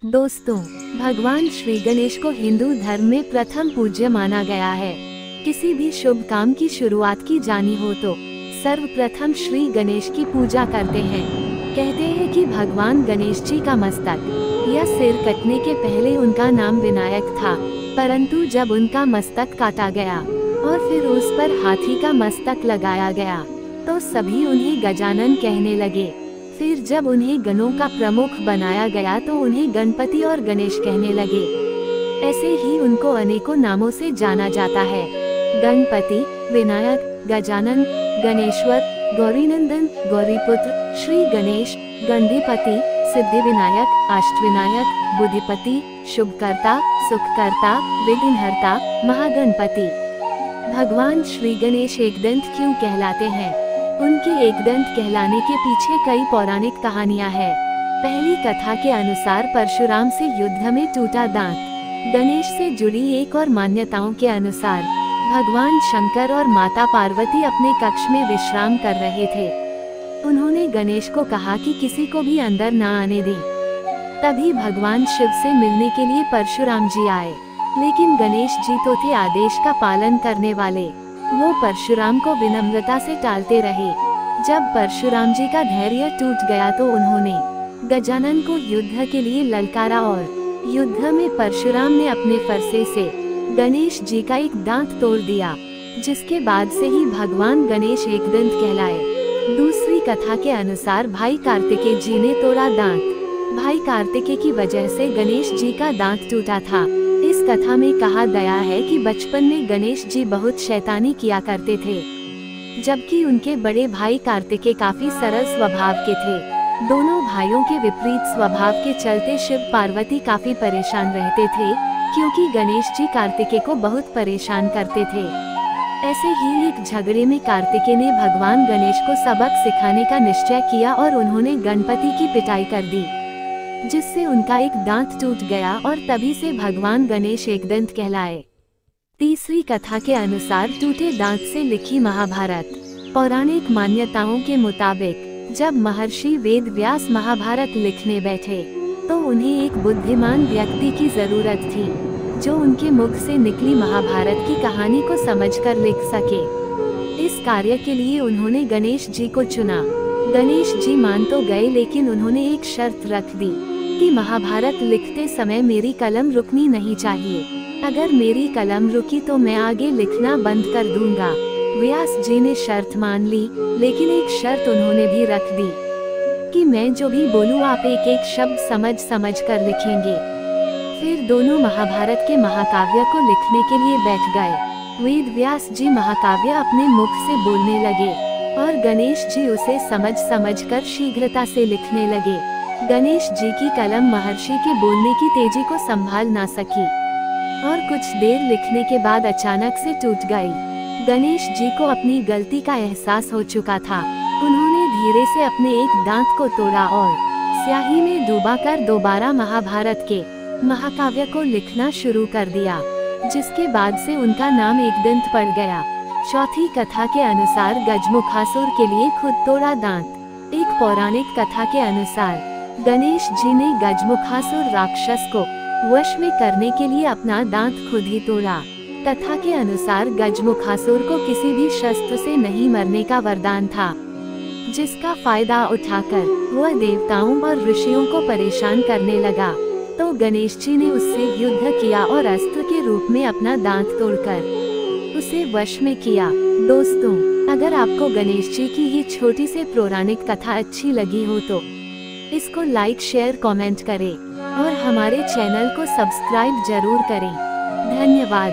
दोस्तों, भगवान श्री गणेश को हिंदू धर्म में प्रथम पूज्य माना गया है। किसी भी शुभ काम की शुरुआत की जानी हो तो सर्वप्रथम श्री गणेश की पूजा करते हैं। कहते हैं कि भगवान गणेश जी का मस्तक या सिर कटने के पहले उनका नाम विनायक था, परंतु जब उनका मस्तक काटा गया और फिर उस पर हाथी का मस्तक लगाया गया तो सभी उन्हें गजानन कहने लगे। फिर जब उन्हें गणों का प्रमुख बनाया गया तो उन्हें गणपति और गणेश कहने लगे। ऐसे ही उनको अनेकों नामों से जाना जाता है। गणपति, विनायक, गजानन, गणेश्वर, गौरीनंदन, गौरीपुत्र, श्री गणेश, गंधिपति, सिद्धिविनायक, अष्टविनायक, बुद्धिपति, शुभकर्ता, सुखकर्ता, विघ्नहर्ता, महागणपति। भगवान श्री गणेश एकदंत क्यों कहलाते हैं? उनके एकदंत कहलाने के पीछे कई पौराणिक कहानियां हैं। पहली कथा के अनुसार परशुराम से युद्ध में टूटा दांत। गणेश से जुड़ी एक और मान्यताओं के अनुसार भगवान शंकर और माता पार्वती अपने कक्ष में विश्राम कर रहे थे। उन्होंने गणेश को कहा कि किसी को भी अंदर न आने दें। तभी भगवान शिव से मिलने के लिए परशुराम जी आए, लेकिन गणेश जी तो थे आदेश का पालन करने वाले। वो परशुराम को विनम्रता से टालते रहे। जब परशुराम जी का धैर्य टूट गया तो उन्होंने गजानन को युद्ध के लिए ललकारा और युद्ध में परशुराम ने अपने फरसे से गणेश जी का एक दांत तोड़ दिया, जिसके बाद से ही भगवान गणेश एकदंत कहलाए। दूसरी कथा के अनुसार भाई कार्तिकेय जी ने तोड़ा दांत। भाई कार्तिकेय की वजह से गणेश जी का दांत टूटा था। इस कथा में कहा गया है कि बचपन में गणेश जी बहुत शैतानी किया करते थे, जबकि उनके बड़े भाई कार्तिकेय काफी सरल स्वभाव के थे। दोनों भाइयों के विपरीत स्वभाव के चलते शिव पार्वती काफी परेशान रहते थे, क्योंकि गणेश जी कार्तिकेय को बहुत परेशान करते थे। ऐसे ही एक झगड़े में कार्तिकेय ने भगवान गणेश को सबक सिखाने का निश्चय किया और उन्होंने गणपति की पिटाई कर दी, जिससे उनका एक दांत टूट गया और तभी से भगवान गणेश एकदंत कहलाए। तीसरी कथा के अनुसार टूटे दांत से लिखी महाभारत। पौराणिक मान्यताओं के मुताबिक जब महर्षि वेद व्यास महाभारत लिखने बैठे तो उन्हें एक बुद्धिमान व्यक्ति की जरूरत थी, जो उनके मुख से निकली महाभारत की कहानी को समझकर लिख सके। इस कार्य के लिए उन्होंने गणेश जी को चुना। गणेश जी मान तो गए, लेकिन उन्होंने एक शर्त रख दी कि महाभारत लिखते समय मेरी कलम रुकनी नहीं चाहिए। अगर मेरी कलम रुकी तो मैं आगे लिखना बंद कर दूंगा। व्यास जी ने शर्त मान ली, लेकिन एक शर्त उन्होंने भी रख दी कि मैं जो भी बोलूं आप एक एक शब्द समझ समझ कर लिखेंगे। फिर दोनों महाभारत के महाकाव्य को लिखने के लिए बैठ गए। वेद व्यास जी महाकाव्य अपने मुख से बोलने लगे और गणेश जी उसे समझ समझ कर शीघ्रता से लिखने लगे। गणेश जी की कलम महर्षि के बोलने की तेजी को संभाल ना सकी और कुछ देर लिखने के बाद अचानक से टूट गई। गणेश जी को अपनी गलती का एहसास हो चुका था। उन्होंने धीरे से अपने एक दांत को तोड़ा और स्याही में डुबाकर दोबारा महाभारत के महाकाव्य को लिखना शुरू कर दिया, जिसके बाद से उनका नाम एकदंत पड़ गया। चौथी कथा के अनुसार गजमुखासुर के लिए खुद तोड़ा दांत। एक पौराणिक कथा के अनुसार गणेश जी ने गजमुखासुर राक्षस को वश में करने के लिए अपना दांत खुद ही तोड़ा। कथा के अनुसार गजमुखासुर को किसी भी शस्त्र से नहीं मरने का वरदान था, जिसका फायदा उठाकर वह देवताओं और ऋषियों को परेशान करने लगा। तो गणेश जी ने उससे युद्ध किया और अस्त्र के रूप में अपना दांत तोड़कर उसे वश में किया। दोस्तों, अगर आपको गणेश जी की ये छोटी सी पौराणिक कथा अच्छी लगी हो तो इसको लाइक, शेयर, कमेंट करें और हमारे चैनल को सब्सक्राइब जरूर करें। धन्यवाद।